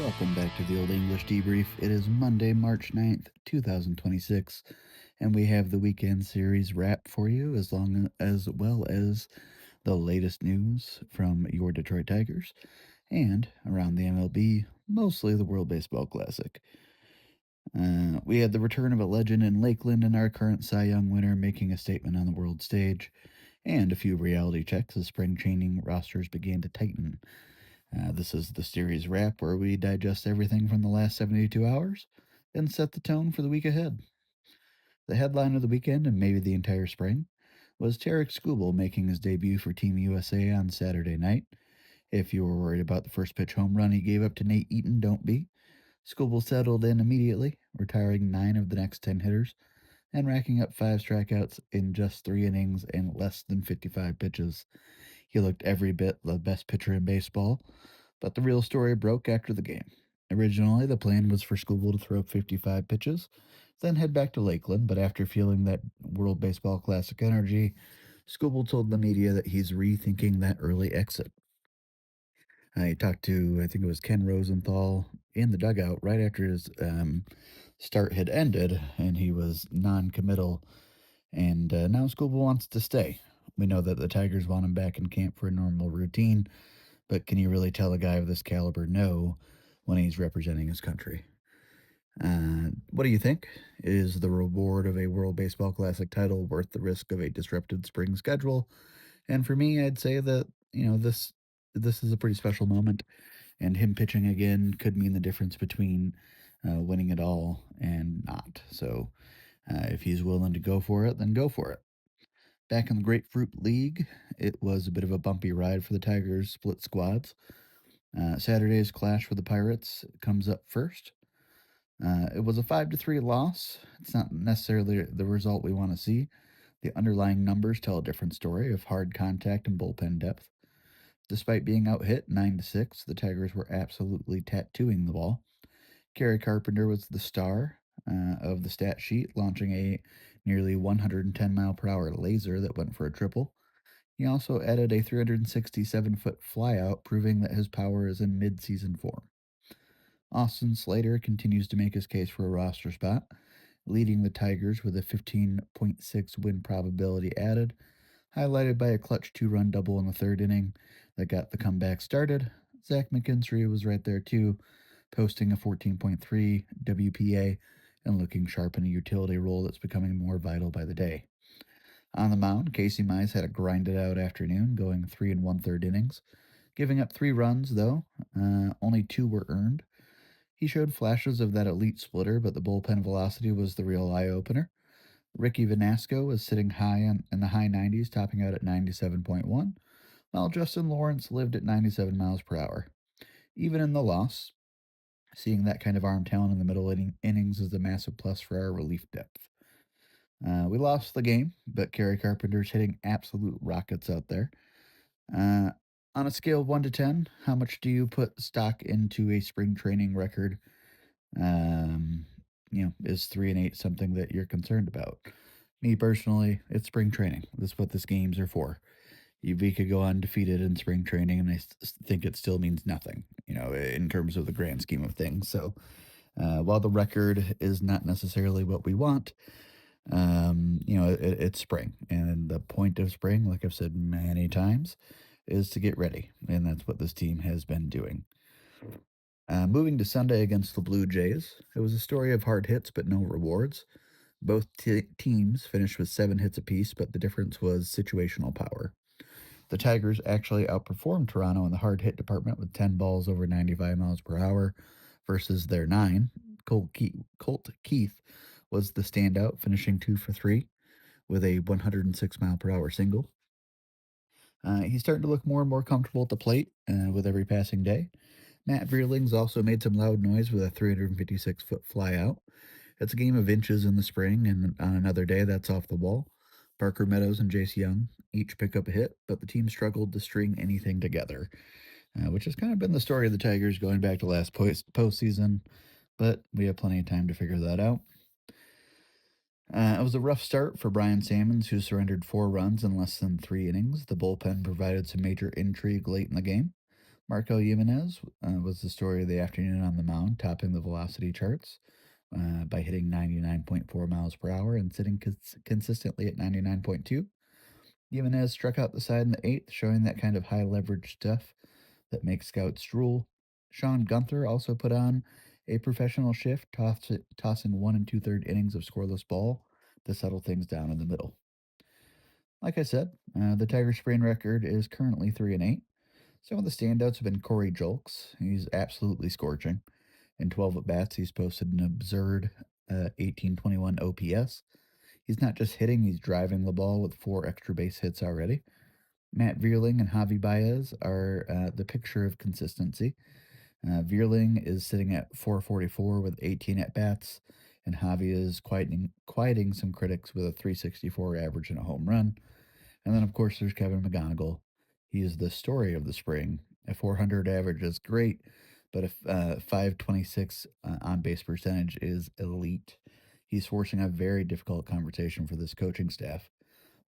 Welcome back to the Old English Debrief. It is Monday, March 9th, 2026, and we have the weekend series wrap for you as well as the latest news from your Detroit Tigers and around the MLB, mostly the World Baseball Classic. We had the return of a legend in Lakeland and our current Cy Young winner making a statement on the world stage, and a few reality checks as spring training rosters began to tighten. This is the series wrap where we digest everything from the last 72 hours and set the tone for the week ahead. The headline of the weekend and maybe the entire spring was Tarik Skubal making his debut for Team USA on Saturday night. If you were worried about the first pitch home run he gave up to Nate Eaton, don't be. Skubal settled in immediately, retiring 9 of the next 10 hitters and racking up 5 strikeouts in just 3 innings and less than 55 pitches. He looked every bit the best pitcher in baseball, but the real story broke after the game. Originally, the plan was for Skubal to throw 55 pitches, then head back to Lakeland, but after feeling that World Baseball Classic energy, Skubal told the media that he's rethinking that early exit. I talked to, I think it was Ken Rosenthal in the dugout right after his start had ended, and he was non committal. And now Skubal wants to stay. We know that the Tigers want him back in camp for a normal routine, but can you really tell a guy of this caliber no when he's representing his country? What do you think? Is the reward of a World Baseball Classic title worth the risk of a disrupted spring schedule? And for me, I'd say that this is a pretty special moment, and him pitching again could mean the difference between winning it all and not. So, if he's willing to go for it, then go for it. Back in the Grapefruit League, it was a bit of a bumpy ride for the Tigers' split squads. Saturday's clash with the Pirates comes up first. It was a 5-3 loss. It's not necessarily the result we want to see. The underlying numbers tell a different story of hard contact and bullpen depth. Despite being out hit 9-6, the Tigers were absolutely tattooing the ball. Kerry Carpenter was the star of the stat sheet, launching a nearly 110 mile per hour laser that went for a triple. He also added a 367-foot flyout, proving that his power is in mid-season form. Austin Slater continues to make his case for a roster spot, leading the Tigers with a 15.6 win probability added, highlighted by a clutch 2-run double in the third inning that got the comeback started. Zach McKinstry was right there too, posting a 14.3 WPA and looking sharp in a utility role that's becoming more vital by the day. On the mound, Casey Mize had a grinded out afternoon, going 3 1/3 innings, giving up 3 runs, though. Only 2 were earned. He showed flashes of that elite splitter, but the bullpen velocity was the real eye opener. Ricky Vanasco was sitting high in the high 90s, topping out at 97.1, while Justin Lawrence lived at 97 miles per hour. Even in the loss, seeing that kind of arm talent in the middle innings is a massive plus for our relief depth. We lost the game, but Kerry Carpenter's hitting absolute rockets out there. Uh, on a scale of 1 to 10, how much do you put stock into a spring training record? Um, is 3-8 something that you're concerned about? Me personally, it's spring training. That's what these games are for. We could go undefeated in spring training, and I think it still means nothing, in terms of the grand scheme of things. So, while the record is not necessarily what we want, it's spring, and the point of spring, like I've said many times, is to get ready, and that's what this team has been doing. Moving to Sunday against the Blue Jays, it was a story of hard hits but no rewards. Both teams finished with 7 hits apiece, but the difference was situational power. The Tigers actually outperformed Toronto in the hard hit department with 10 balls over 95 miles per hour versus their 9. Colt Keith was the standout, finishing 2 for 3 with a 106 mile per hour single. He's starting to look more and more comfortable at the plate with every passing day. Matt Vierling's also made some loud noise with a 356-foot flyout. It's a game of inches in the spring, and on another day, that's off the wall. Parker Meadows and Jace Young each pick up a hit, but the team struggled to string anything together, which has kind of been the story of the Tigers going back to last postseason, but we have plenty of time to figure that out. It was a rough start for Brian Sammons, who surrendered 4 runs in less than 3 innings. The bullpen provided some major intrigue late in the game. Marco Jimenez was the story of the afternoon on the mound, topping the velocity charts by hitting 99.4 miles per hour and sitting consistently at 99.2. Jimenez struck out the side in the eighth, showing that kind of high leverage stuff that makes scouts drool. Sean Gunther also put on a professional shift, tossing 1 2/3 innings of scoreless ball to settle things down in the middle. Like I said, the Tigers' spring record is currently 3-8. Some of the standouts have been Corey Julks. He's absolutely scorching. In 12 at bats, he's posted an absurd 1821 OPS. He's not just hitting, he's driving the ball with 4 extra base hits already. Matt Vierling and Javi Baez are the picture of consistency. Vierling is sitting at 444 with 18 at bats, and Javi is quieting some critics with a 364 average and a home run. And then, of course, there's Kevin McGonigle. He is the story of the spring. A 400 average is great, but a 526 on base percentage is elite. He's forcing a very difficult conversation for this coaching staff.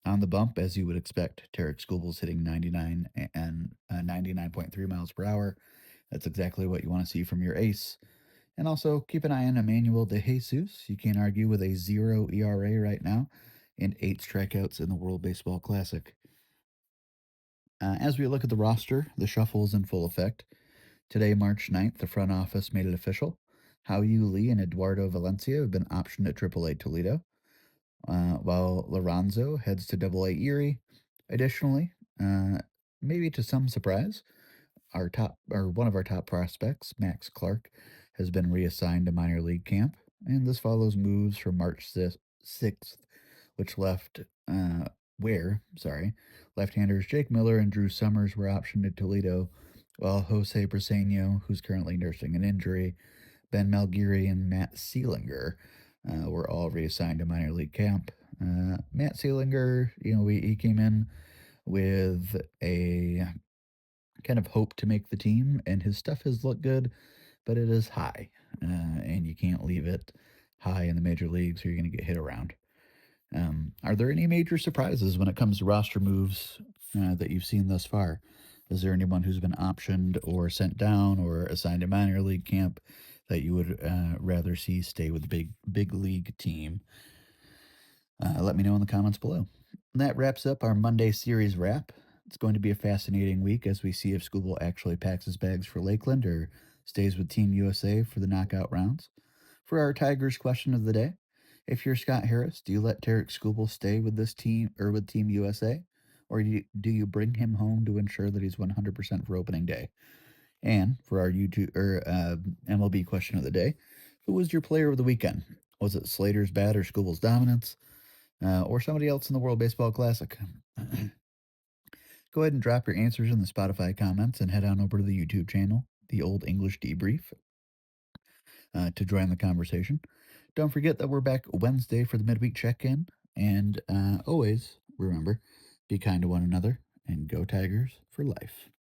On the bump, as you would expect, Tarik Skubal's hitting 99 and 99.3 miles per hour. That's exactly what you want to see from your ace. And also keep an eye on Emmanuel De Jesus. You can't argue with a 0 ERA right now and 8 strikeouts in the World Baseball Classic. As we look at the roster, the shuffle is in full effect. Today, March 9th, the front office made it official. Hao-Yu Lee and Eduardo Valencia have been optioned at AAA Toledo, while Lorenzo heads to AA Erie. Additionally, maybe to some surprise, one of our top prospects, Max Clark, has been reassigned to minor league camp, and this follows moves from March 6th, which left-handers Jake Miller and Drew Summers were optioned at Toledo, while Jose Briseño, who's currently nursing an injury, Ben Malgiri, and Matt Seelinger were all reassigned to minor league camp. Matt Seelinger, he came in with a kind of hope to make the team, and his stuff has looked good, but it is high, and you can't leave it high in the major leagues or you're going to get hit around. Are there any major surprises when it comes to roster moves that you've seen thus far? Is there anyone who's been optioned or sent down or assigned a minor league camp that you would rather see stay with the big league team? Let me know in the comments below. And that wraps up our Monday series wrap. It's going to be a fascinating week as we see if Skubal actually packs his bags for Lakeland or stays with Team USA for the knockout rounds. For our Tigers question of the day, if you're Scott Harris, do you let Tarik Skubal stay with this team or with Team USA? Or do you bring him home to ensure that he's 100% for opening day? And for our MLB question of the day, who was your player of the weekend? Was it Slater's bat or Skubal's dominance? Or somebody else in the World Baseball Classic? Go ahead and drop your answers in the Spotify comments and head on over to the YouTube channel, The Old English Debrief, to join the conversation. Don't forget that we're back Wednesday for the midweek check-in. And always remember, be kind to one another and go Tigers for life.